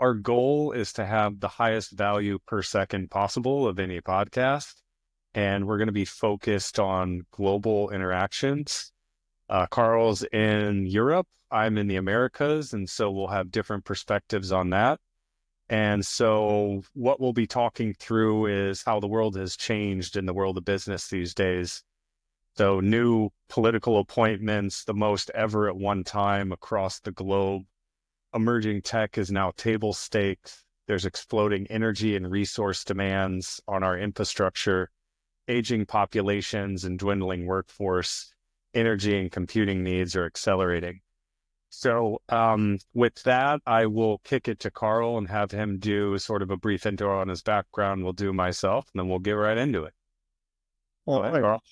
our goal is to have the highest value per second possible of any podcast. And we're going to be focused on global interactions. Carl's in Europe, I'm in the Americas, and so we'll have different perspectives on that. And so what we'll be talking through is how the world has changed in the world of business these days. So new political appointments, the most ever at one time across the globe. Emerging tech is now table stakes. There's exploding energy and resource demands on our infrastructure, aging populations and dwindling workforce. Energy and computing needs are accelerating. So with that, I will kick it to Carl and have him do sort of a brief intro on his background. We'll do myself, and then we'll get right into it. Go All ahead, right. Carl.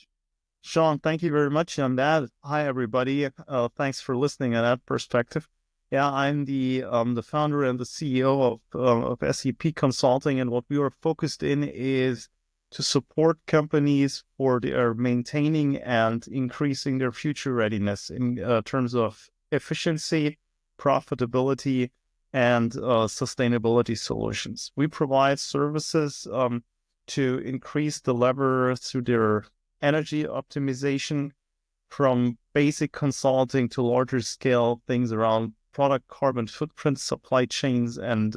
Sean, thank you very much on that. Hi, everybody. Thanks for listening on that perspective. Yeah, I'm the founder and the CEO of SEP Consulting, and what we are focused in is to support companies for their maintaining and increasing their future readiness in terms of efficiency, profitability, and sustainability solutions. We provide services to increase the lever through their energy optimization, from basic consulting to larger scale things around product carbon footprint, supply chains, and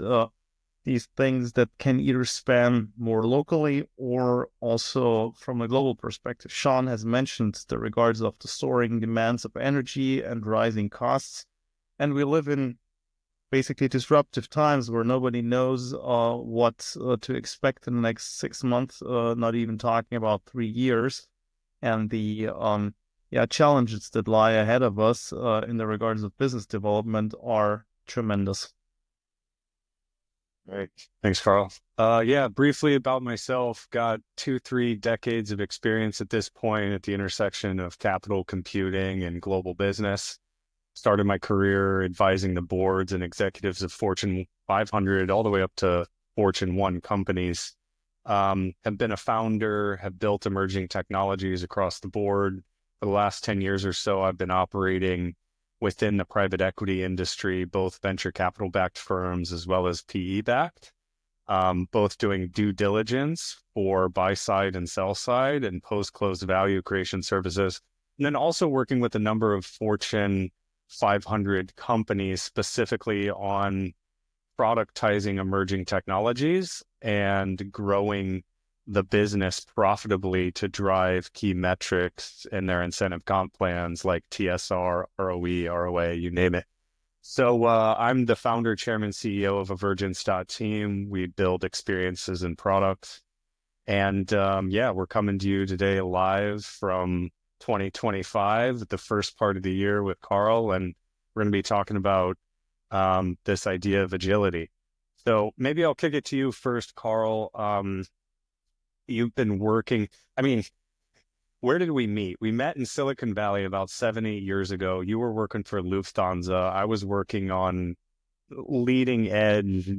these things that can either span more locally or also from a global perspective. Sean has mentioned the regards of the soaring demands of energy and rising costs. And we live in basically disruptive times where nobody knows what to expect in the next 6 months, not even talking about 3 years. And the challenges that lie ahead of us in the regards of business development are tremendous. Great. Thanks, Carl. Briefly about myself, got 3 decades of experience at this point at the intersection of capital computing and global business. Started my career advising the boards and executives of Fortune 500 all the way up to Fortune 1 companies. Have been a founder, have built emerging technologies across the board. For the last 10 years or so, I've been operating within the private equity industry, both venture capital backed firms as well as PE backed, both doing due diligence for buy side and sell side and post close value creation services. And then also working with a number of Fortune 500 companies specifically on productizing emerging technologies and growing the business profitably to drive key metrics in their incentive comp plans like TSR, ROE, ROA, you name it. So I'm the founder, chairman, CEO of Evergence.team. We build experiences and products. And we're coming to you today live from 2025, the first part of the year with Carl, and we're going to be talking about this idea of agility. So maybe I'll kick it to you first, Carl. You've been working, where did we meet? We met in Silicon Valley about 7-8 years ago. You were working for Lufthansa. I was working on leading edge,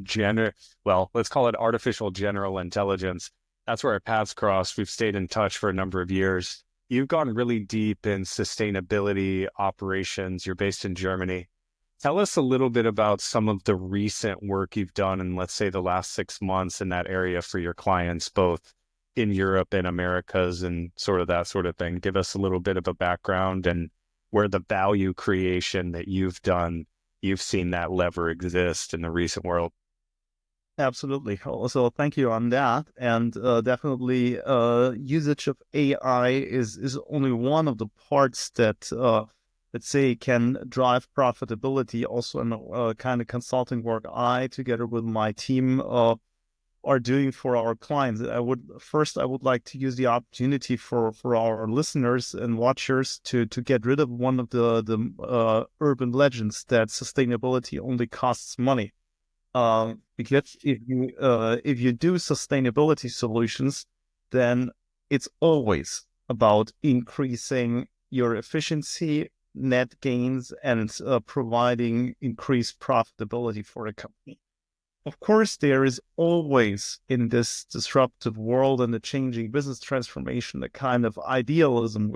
let's call it artificial general intelligence. That's where our paths crossed. We've stayed in touch for a number of years. You've gone really deep in sustainability operations. You're based in Germany. Tell us a little bit about some of the recent work you've done in, let's say, the last 6 months in that area for your clients, both in Europe and Americas and sort of that sort of thing. Give us a little bit of a background and where the value creation that you've done, you've seen that lever exist in the recent world. Absolutely. So thank you on that. And definitely usage of AI is only one of the parts that, let's say, can drive profitability. Also in the kind of consulting work I, together with my team, are doing for our clients. I would like to use the opportunity for our listeners and watchers to get rid of one of the urban legends that sustainability only costs money. Because if you do sustainability solutions, then it's always about increasing your efficiency, net gains, and providing increased profitability for a company. Of course, there is always in this disruptive world and the changing business transformation, the kind of idealism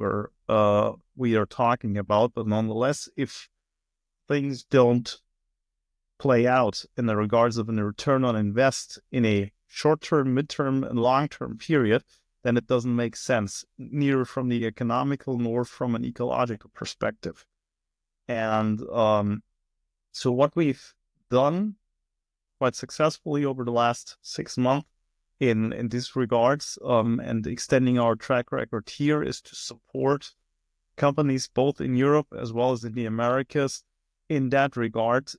we are talking about. But nonetheless, if things don't play out in the regards of a return on invest in a short-term, mid-term, and long-term period, then it doesn't make sense, neither from the economical nor from an ecological perspective. And so what we've done quite successfully over the last 6 months in these regards, and extending our track record here, is to support companies both in Europe as well as in the Americas in that regard.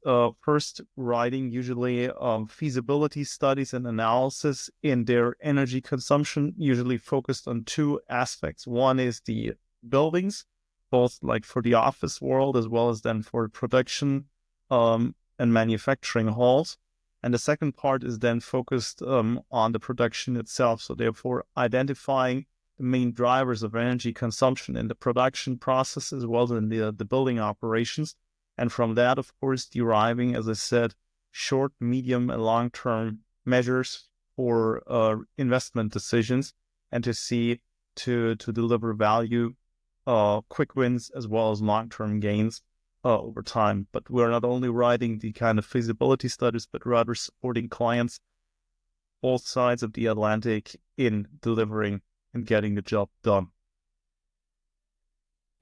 First, writing usually feasibility studies and analysis in their energy consumption, usually focused on two aspects. One is the buildings, both like for the office world as well as then for production and manufacturing halls. And the second part is then focused on the production itself. So therefore, identifying the main drivers of energy consumption in the production process as well as in the building operations. And from that, of course, deriving, as I said, short, medium, and long-term measures for investment decisions, and to see to deliver value, quick wins, as well as long-term gains over time. But we're not only writing the kind of feasibility studies, but rather supporting clients both sides of the Atlantic in delivering and getting the job done.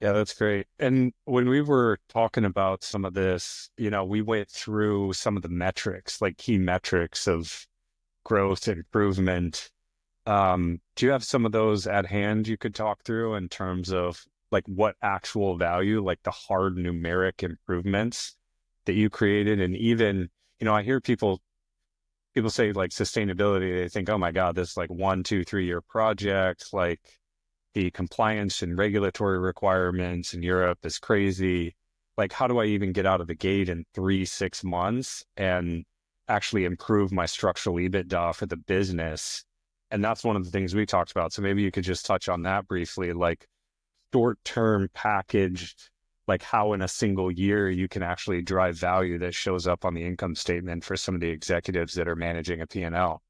Yeah, that's great. And when we were talking about some of this, we went through some of the metrics, like key metrics of growth, improvement. Do you have some of those at hand you could talk through in terms of like what actual value, like the hard numeric improvements that you created? And even, I hear people say like sustainability, they think, oh my God, this is like 1, 2, 3 year project, like the compliance and regulatory requirements in Europe is crazy. Like, how do I even get out of the gate in 3, 6 months and actually improve my structural EBITDA for the business? And that's one of the things we talked about. So maybe you could just touch on that briefly, like short-term packaged, like how in a single year you can actually drive value that shows up on the income statement for some of the executives that are managing a P&L.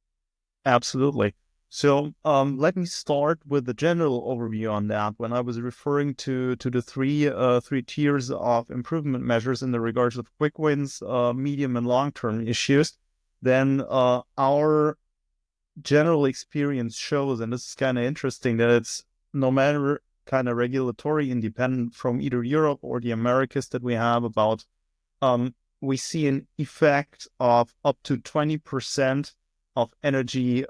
Absolutely. So let me start with the general overview on that. When I was referring to the three tiers of improvement measures in the regards of quick wins, medium and long-term issues, then our general experience shows, and this is kind of interesting, that it's no matter kind of regulatory independent from either Europe or the Americas that we have about, we see an effect of up to 20% of energy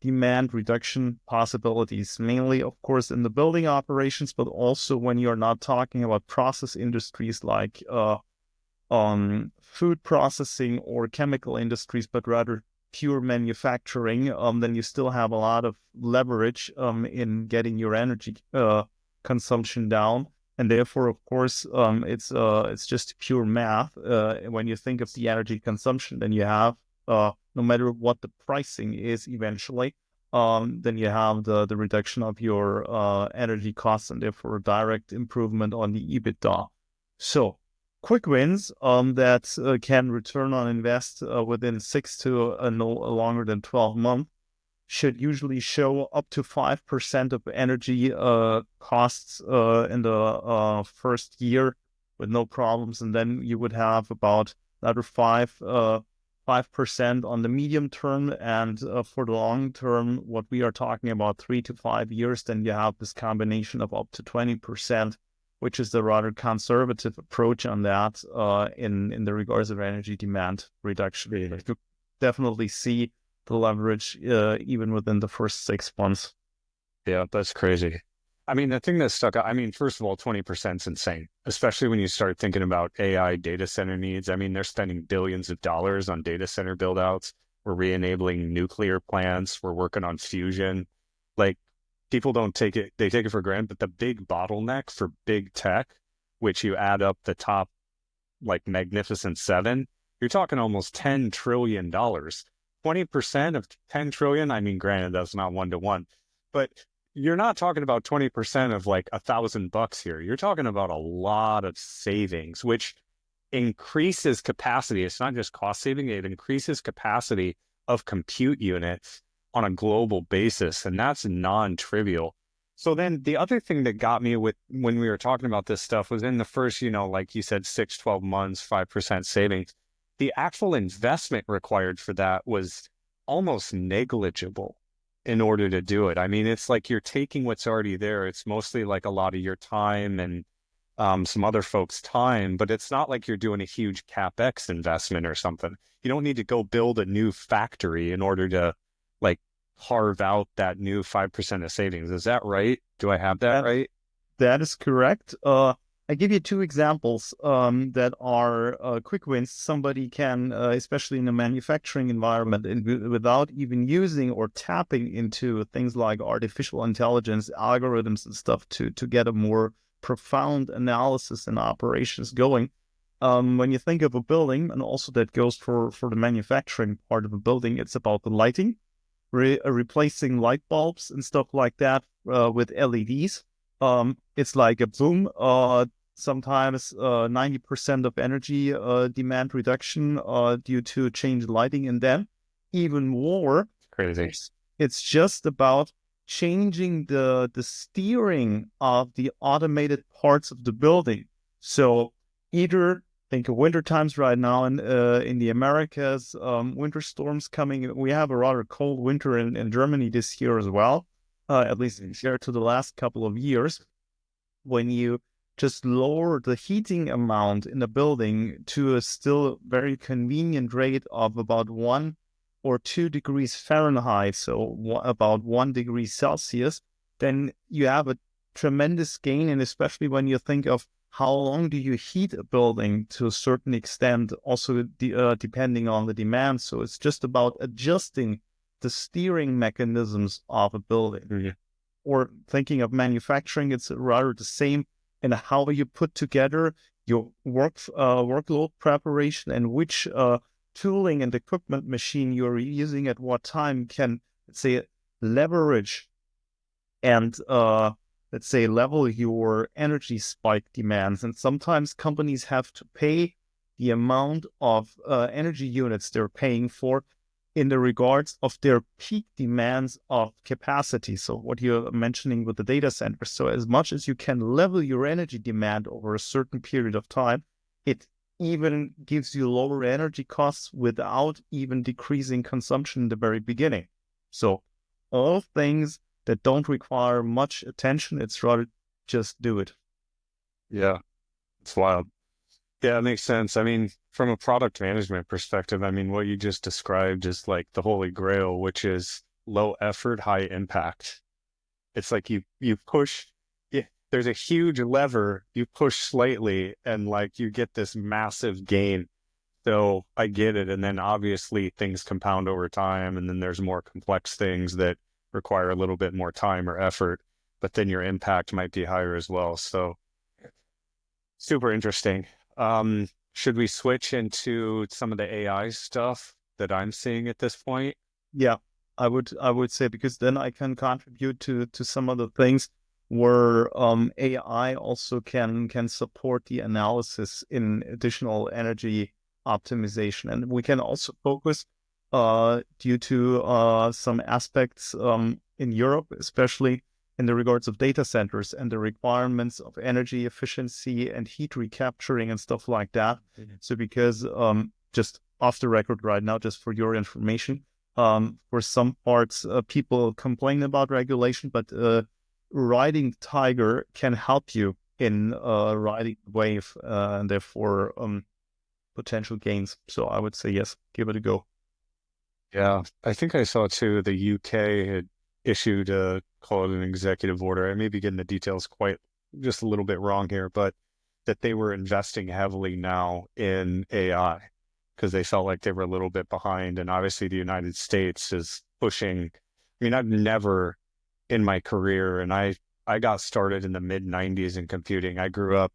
demand reduction possibilities, mainly, of course, in the building operations, but also when you're not talking about process industries like food processing or chemical industries, but rather pure manufacturing, then you still have a lot of leverage in getting your energy consumption down. And therefore, of course, it's just pure math. When you think of the energy consumption, then you have, no matter what the pricing is eventually, then you have the reduction of your energy costs and therefore a direct improvement on the EBITDA. So quick wins that can return on invest within 6 to no longer than 12 months should usually show up to 5% of energy costs in the first year with no problems. And then you would have about another 5% on the medium term. And for the long term, what we are talking about 3 to 5 years, then you have this combination of up to 20%, which is the rather conservative approach on that in the regards of energy demand reduction. You definitely see the leverage even within the first 6 months. Yeah, that's crazy. I mean, the thing that stuck out, first of all, 20% is insane, especially when you start thinking about AI data center needs. They're spending billions of dollars on data center build outs. We're re-enabling nuclear plants. We're working on fusion. Like, people don't take it, they take it for granted, but the big bottleneck for big tech, which you add up the top, like magnificent seven, you're talking almost $10 trillion. 20% of 10 trillion, granted, that's not 1-to-1, but you're not talking about 20% of like $1,000 here. You're talking about a lot of savings, which increases capacity. It's not just cost saving, it increases capacity of compute units on a global basis. And that's non-trivial. So then the other thing that got me with when we were talking about this stuff was in the first, like you said, 6, 12 months, 5% savings. the actual investment required for that was almost negligible in order to do it. I mean, it's like you're taking what's already there. It's mostly like a lot of your time and some other folks' time, but it's not like you're doing a huge CapEx investment or something. You don't need to go build a new factory in order to like carve out that new 5% of savings. Is that right? Do I have that That right? that is correct. I give you two examples that are quick wins. Somebody can, especially in a manufacturing environment, without even using or tapping into things like artificial intelligence algorithms and stuff to get a more profound analysis and operations going. When you think of a building, and also that goes for the manufacturing part of a building, it's about the lighting, replacing light bulbs and stuff like that with LEDs. It's like a boom. Sometimes 90% of energy demand reduction due to changed lighting, and then even more. Crazy. It's just about changing the steering of the automated parts of the building. So either think of winter times right now in the Americas, winter storms coming. We have a rather cold winter in Germany this year as well, at least compared to the last couple of years. When you just lower the heating amount in the building to a still very convenient rate of about 1 or 2 degrees Fahrenheit, so about 1 degree Celsius, then you have a tremendous gain. And especially when you think of how long do you heat a building to a certain extent, also depending on the demand. So it's just about adjusting the steering mechanisms of a building. Mm-hmm. Or thinking of manufacturing, it's rather the same in how you put together your workload preparation and which tooling and equipment machine you're using at what time can, let's say, leverage and let's say level your energy spike demands. And sometimes companies have to pay the amount of energy units they're paying for in the regards of their peak demands of capacity. So what you're mentioning with the data centers. So as much as you can level your energy demand over a certain period of time, it even gives you lower energy costs without even decreasing consumption in the very beginning. So all things that don't require much attention, it's rather just do it. Yeah, it's wild. Yeah, it makes sense. I mean, from a product management perspective, I mean, what you just described is like the holy grail, which is low effort, high impact. It's like you push, yeah, there's a huge lever, you push slightly, and like you get this massive gain. So I get it. And then obviously things compound over time, and then there's more complex things that require a little bit more time or effort, but then your impact might be higher as well. So super interesting. Should we switch into some of the AI stuff that I'm seeing at this point? Yeah, I would say, because then I can contribute to some of the things where AI also can support the analysis in additional energy optimization. And we can also focus due to some aspects in Europe, especially in the regards of data centers and the requirements of energy efficiency and heat recapturing and stuff like that. Mhm. So because just off the record right now, just for your information, for some parts, people complain about regulation, but riding Tiger can help you in riding the wave and therefore potential gains. So I would say yes, give it a go. Yeah, I think I saw too the UK had issued a call it an executive order. I may be getting the details quite just a little bit wrong here, but that they were investing heavily now in AI because they felt like they were a little bit behind. And obviously the United States is pushing. I mean, I've never in my career, and I got started in the mid 90s in computing. I grew up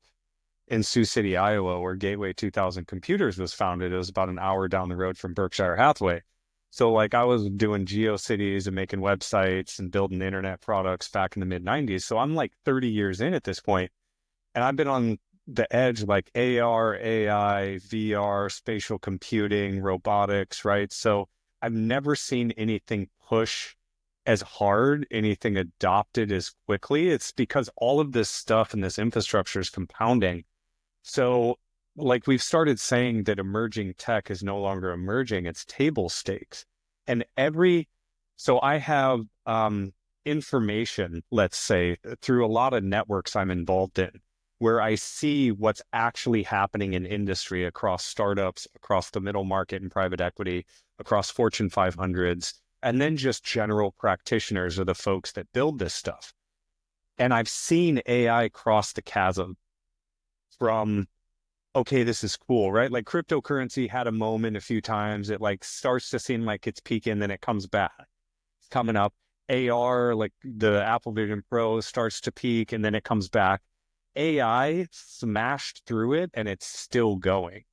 in Sioux City, Iowa, where Gateway 2000 Computers was founded. It was about an hour down the road from Berkshire Hathaway. So like I was doing GeoCities and making websites and building internet products back in the mid 90s. So I'm like 30 years in at this point, and I've been on the edge like AR, AI, VR, spatial computing, robotics, right? So I've never seen anything push as hard, anything adopted as quickly. It's because all of this stuff and this infrastructure is compounding. So like we've started saying that emerging tech is no longer emerging, it's table stakes. And so I have information, let's say, through a lot of networks I'm involved in, where I see what's actually happening in industry across startups, across the middle market and private equity, across Fortune 500s, and then just general practitioners are the folks that build this stuff. And I've seen AI cross the chasm from, okay, this is cool, right? Like cryptocurrency had a moment a few times. It like starts to seem like it's peaking, then it comes back. It's coming up. AR, like the Apple Vision Pro starts to peak and then it comes back. AI smashed through it and it's still going.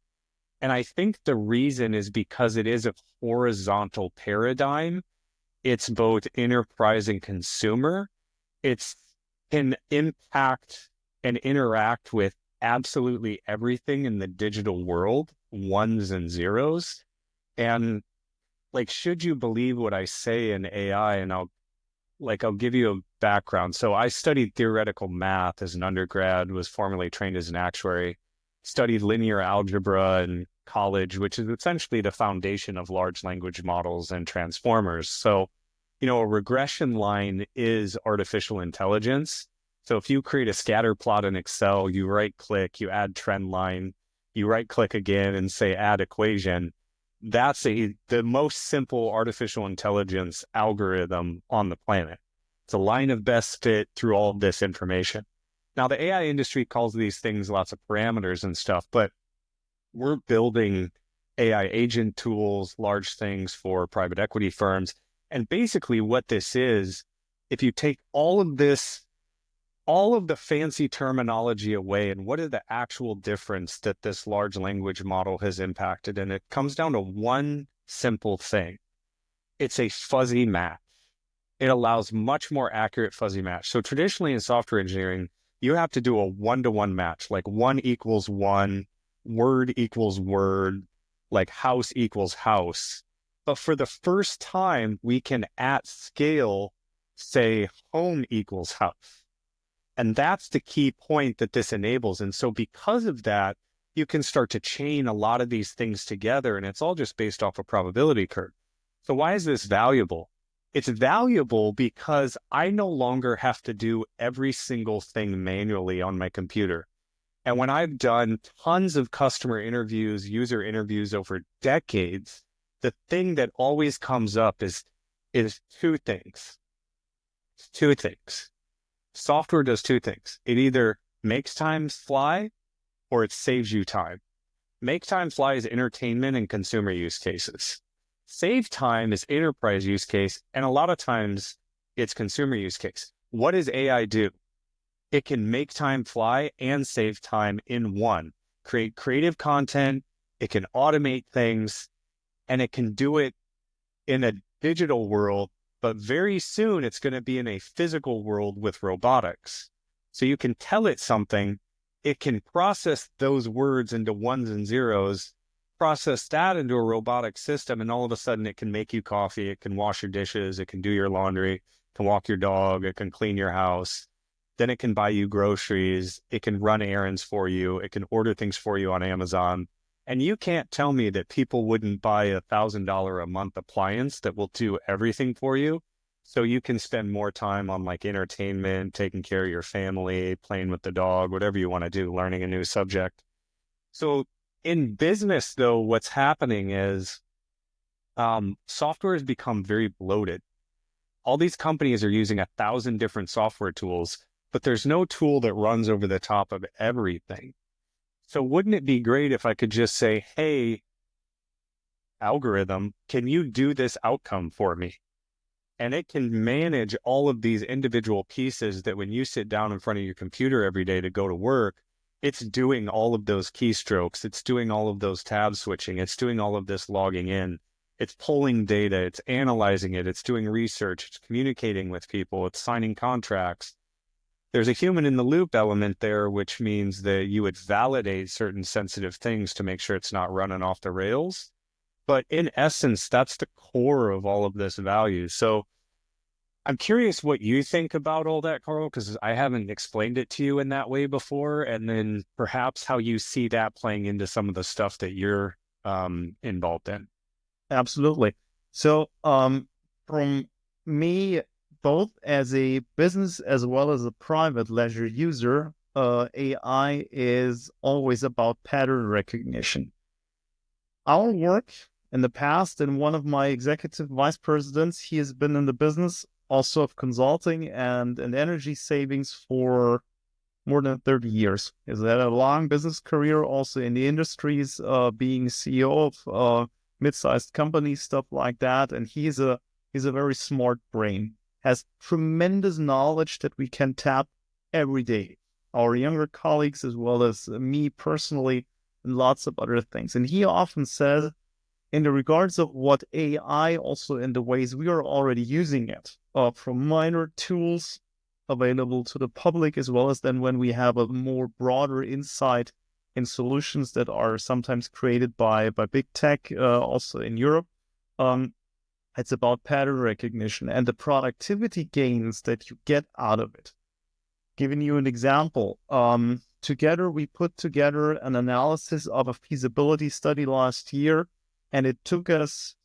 And I think the reason is because it is a horizontal paradigm. It's both enterprise and consumer. It's can impact and interact with absolutely everything in the digital world, ones and zeros. And like, should you believe what I say in AI? And I'll give you a background. So I studied theoretical math as an undergrad, was formerly trained as an actuary, studied linear algebra in college, which is essentially the foundation of large language models and transformers. So, a regression line is artificial intelligence. So if you create a scatter plot in Excel, you right click, you add trend line, you right click again and say add equation. That's the most simple artificial intelligence algorithm on the planet. It's a line of best fit through all of this information. Now, the AI industry calls these things lots of parameters and stuff, but we're building AI agent tools, large things for private equity firms. And basically what this is, if you take all of the fancy terminology away, and what is the actual difference that this large language model has impacted? And it comes down to one simple thing. It's a fuzzy match. It allows much more accurate fuzzy match. So traditionally in software engineering, you have to do a one-to-one match, like 1 = 1, word equals word, like house equals house. But for the first time, we can at scale say home equals house. And that's the key point that this enables. And so because of that, you can start to chain a lot of these things together, and it's all just based off a probability curve. So why is this valuable? It's valuable because I no longer have to do every single thing manually on my computer. And when I've done tons of customer interviews, user interviews over decades, the thing that always comes up is two things. Two things. Software does two things. It either makes time fly or it saves you time. Make time fly is entertainment and consumer use cases. Save time is enterprise use case, and a lot of times it's consumer use case. What does AI do? It can make time fly and save time in one. Create creative content, it can automate things, and it can do it in a digital world, but very soon it's going to be in a physical world with robotics. So you can tell it something, it can process those words into ones and zeros, process that into a robotic system, and all of a sudden it can make you coffee, it can wash your dishes, it can do your laundry, it can walk your dog, it can clean your house. Then it can buy you groceries, it can run errands for you, it can order things for you on Amazon. And you can't tell me that people wouldn't buy $1,000 a month appliance that will do everything for you. So you can spend more time on like entertainment, taking care of your family, playing with the dog, whatever you want to do, learning a new subject. So in business, though, what's happening is software has become very bloated. All these companies are using 1,000 different software tools, but there's no tool that runs over the top of everything. So wouldn't it be great if I could just say, hey, algorithm, can you do this outcome for me? And it can manage all of these individual pieces that when you sit down in front of your computer every day to go to work, it's doing all of those keystrokes. It's doing all of those tab switching. It's doing all of this logging in. It's pulling data. It's analyzing it. It's doing research. It's communicating with people. It's signing contracts. There's a human in the loop element there, which means that you would validate certain sensitive things to make sure it's not running off the rails. But in essence, that's the core of all of this value. So I'm curious what you think about all that, Carl, because I haven't explained it to you in that way before, and then perhaps how you see that playing into some of the stuff that you're involved in. Absolutely. So, from me, both as a business as well as a private leisure user, AI is always about pattern recognition. Our work in the past, and one of my executive vice presidents, he has been in the business also of consulting and energy savings for more than 30 years. He's had a long business career also in the industries, being CEO of mid-sized companies, stuff like that. And he's a very smart brain, has tremendous knowledge that we can tap every day. Our younger colleagues, as well as me personally, and lots of other things. And he often says, in the regards of what AI, also in the ways we are already using it, from minor tools available to the public, as well as then when we have a more broader insight in solutions that are sometimes created by big tech, also in Europe. Um, it's about pattern recognition and the productivity gains that you get out of it. Giving you an example, together we put together an analysis of a feasibility study last year, and it took us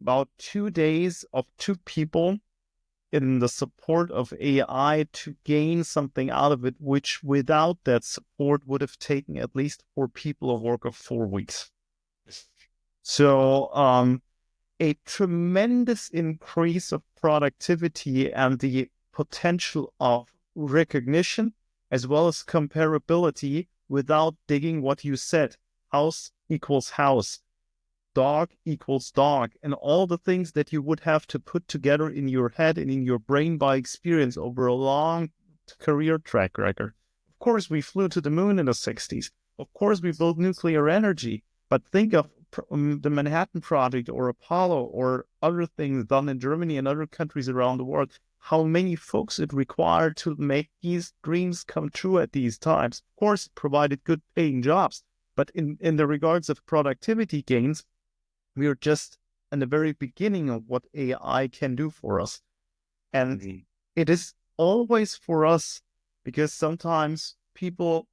about 2 days of two people in the support of AI to gain something out of it, which without that support would have taken at least four people a work of 4 weeks. So, a tremendous increase of productivity and the potential of recognition as well as comparability without digging what you said. House equals house, dog equals dog, and all the things that you would have to put together in your head and in your brain by experience over a long career track record. Of course, we flew to the moon in the 60s. Of course, we built nuclear energy. But think of the Manhattan Project or Apollo or other things done in Germany and other countries around the world. How many folks it required to make these dreams come true at these times. Of course, it provided good paying jobs. But in the regards of productivity gains, we are just in the very beginning of what AI can do for us. And it is always for us, because sometimes people,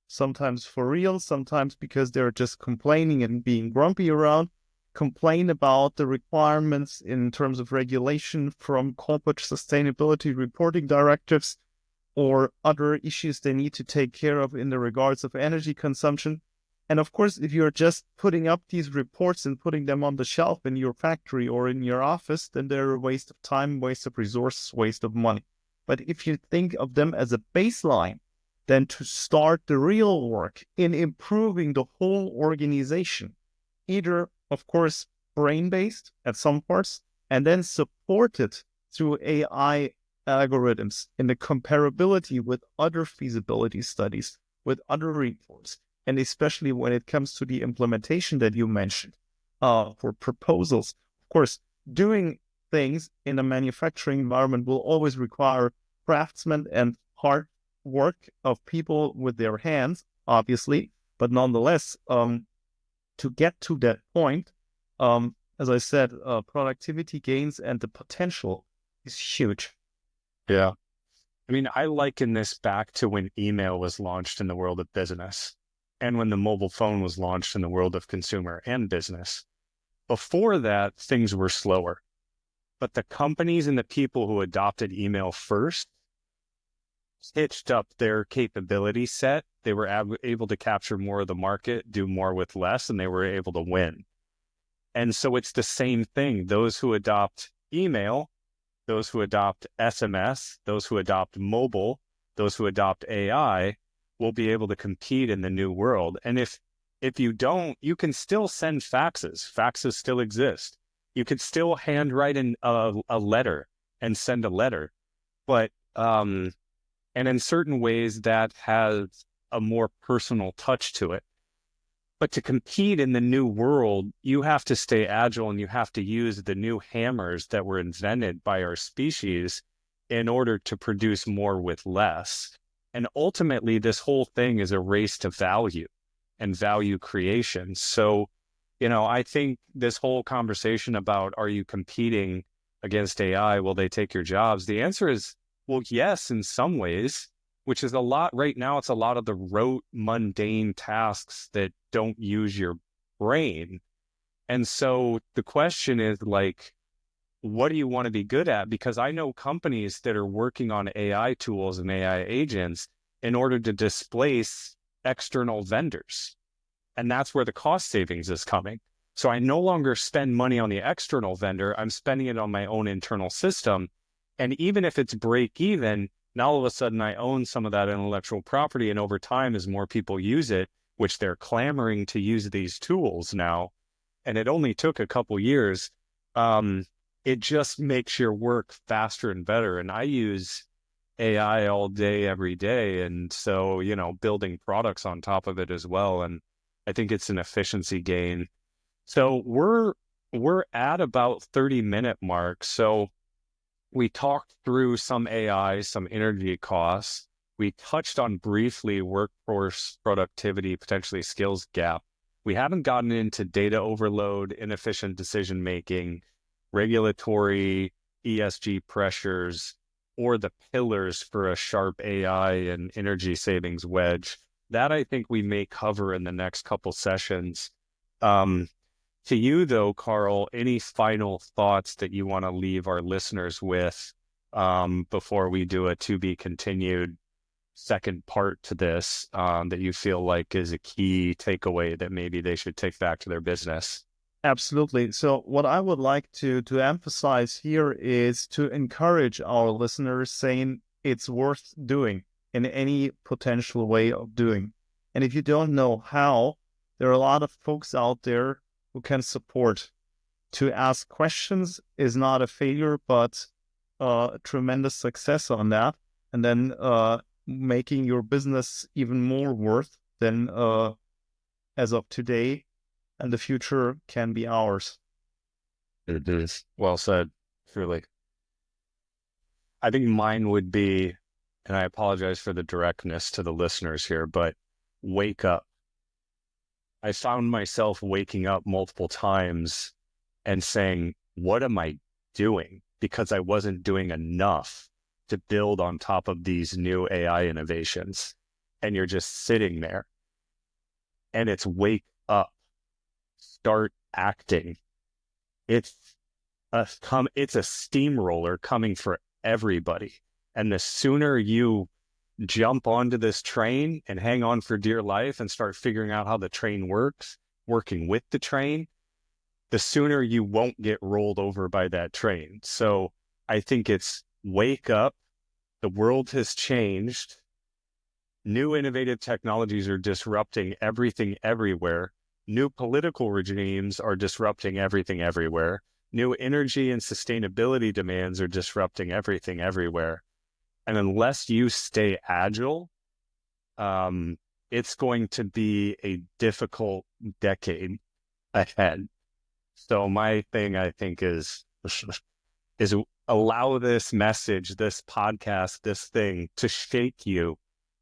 sometimes for real, sometimes because they're just complaining and being grumpy around, complain about the requirements in terms of regulation from corporate sustainability reporting directives or other issues they need to take care of in the regards of energy consumption. And of course, if you're just putting up these reports and putting them on the shelf in your factory or in your office, then they're a waste of time, waste of resources, waste of money. But if you think of them as a baseline, then to start the real work in improving the whole organization, either, of course, brain-based at some parts, and then supported through AI algorithms in the comparability with other feasibility studies, with other reports, and especially when it comes to the implementation that you mentioned, for proposals. Of course, doing things in a manufacturing environment will always require craftsmen and hard work of people with their hands, obviously, but nonetheless, to get to that point, as I said, productivity gains and the potential is huge. Yeah. I mean, I liken this back to when email was launched in the world of business and when the mobile phone was launched in the world of consumer and business. Before that, things were slower, but the companies and the people who adopted email first hitched up their capability set. They were able to capture more of the market, do more with less, and they were able to win. And so it's the same thing. Those who adopt email, those who adopt SMS, those who adopt mobile, those who adopt AI will be able to compete in the new world. And if you don't, you can still send faxes. Faxes still exist. You could still handwrite a letter and send a letter. But and in certain ways that has a more personal touch to it. But to compete in the new world, you have to stay agile and you have to use the new hammers that were invented by our species in order to produce more with less. And ultimately, this whole thing is a race to value and value creation. So, I think this whole conversation about are you competing against AI? Will they take your jobs? The answer is, well, yes, in some ways, which is a lot right now. It's a lot of the rote, mundane tasks that don't use your brain. And so the question is like, what do you want to be good at? Because I know companies that are working on AI tools and AI agents in order to displace external vendors. And that's where the cost savings is coming. So I no longer spend money on the external vendor. I'm spending it on my own internal system. And even if it's break even, now all of a sudden I own some of that intellectual property. And over time, as more people use it, which they're clamoring to use these tools now, and it only took a couple years, it just makes your work faster and better. And I use AI all day, every day. And so, building products on top of it as well. And I think it's an efficiency gain. So we're at about 30-minute mark. So we talked through some AI, some energy costs. We touched on briefly workforce productivity, potentially skills gap. We haven't gotten into data overload, inefficient decision making, regulatory, ESG pressures, or the pillars for a sharp AI and energy savings wedge. That I think we may cover in the next couple sessions. To you, though, Carl, any final thoughts that you want to leave our listeners with before we do a to be continued second part to this that you feel like is a key takeaway that maybe they should take back to their business? Absolutely. So what I would like to emphasize here is to encourage our listeners saying it's worth doing in any potential way of doing. And if you don't know how, there are a lot of folks out there who can support. To ask questions is not a failure, but a tremendous success on that. And then making your business even more worth than as of today, and the future can be ours. It is. Well said, truly. I think mine would be, and I apologize for the directness to the listeners here, but wake up. I found myself waking up multiple times and saying, what am I doing? Because I wasn't doing enough to build on top of these new AI innovations. And you're just sitting there. And it's wake up, start acting. It's it's a steamroller coming for everybody. And the sooner you jump onto this train and hang on for dear life and start figuring out how the train works, working with the train, the sooner you won't get rolled over by that train. So I think it's wake up. The world has changed. New innovative technologies are disrupting everything everywhere. New political regimes are disrupting everything everywhere. New energy and sustainability demands are disrupting everything everywhere. And unless you stay agile, it's going to be a difficult decade ahead. So my thing, I think, is allow this message, this podcast, this thing to shake you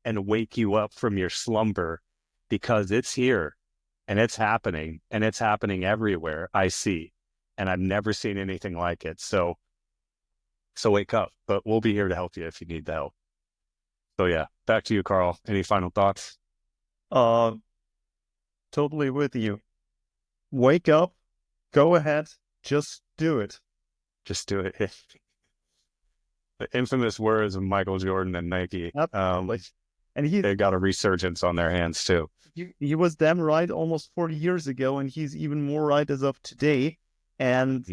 and wake you up from your slumber, because it's here and it's happening everywhere I see. And I've never seen anything like it. So wake up, but we'll be here to help you if you need the help. So yeah, back to you, Carl. Any final thoughts? Uh, totally with you. Wake up, go ahead, just do it. Just do it. The infamous words of Michael Jordan and Nike. And they got a resurgence on their hands too. He was damn right almost 40 years ago, and he's even more right as of today. And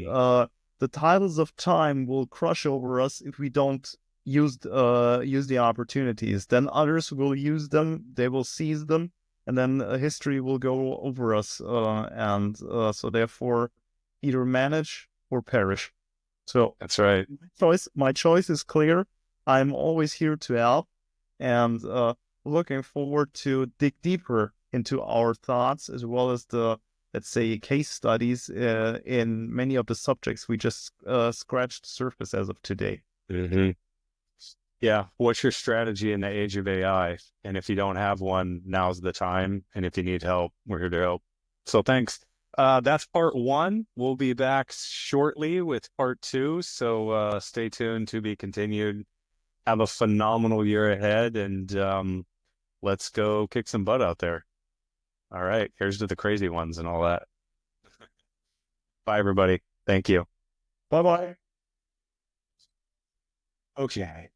the titles of time will crush over us if we don't use the opportunities. Then others will use them, they will seize them, and then history will go over us. So therefore, either manage or perish. So that's right. My choice is clear. I'm always here to help, and looking forward to dig deeper into our thoughts, as well as the, let's say, case studies in many of the subjects we just scratched the surface as of today. Mm-hmm. Yeah. What's your strategy in the age of AI? And if you don't have one, now's the time. And if you need help, we're here to help. So thanks. That's part one. We'll be back shortly with part two. So stay tuned to be continued. Have a phenomenal year ahead, and let's go kick some butt out there. All right. Here's to the crazy ones and all that. Bye, everybody. Thank you. Bye bye. Okay.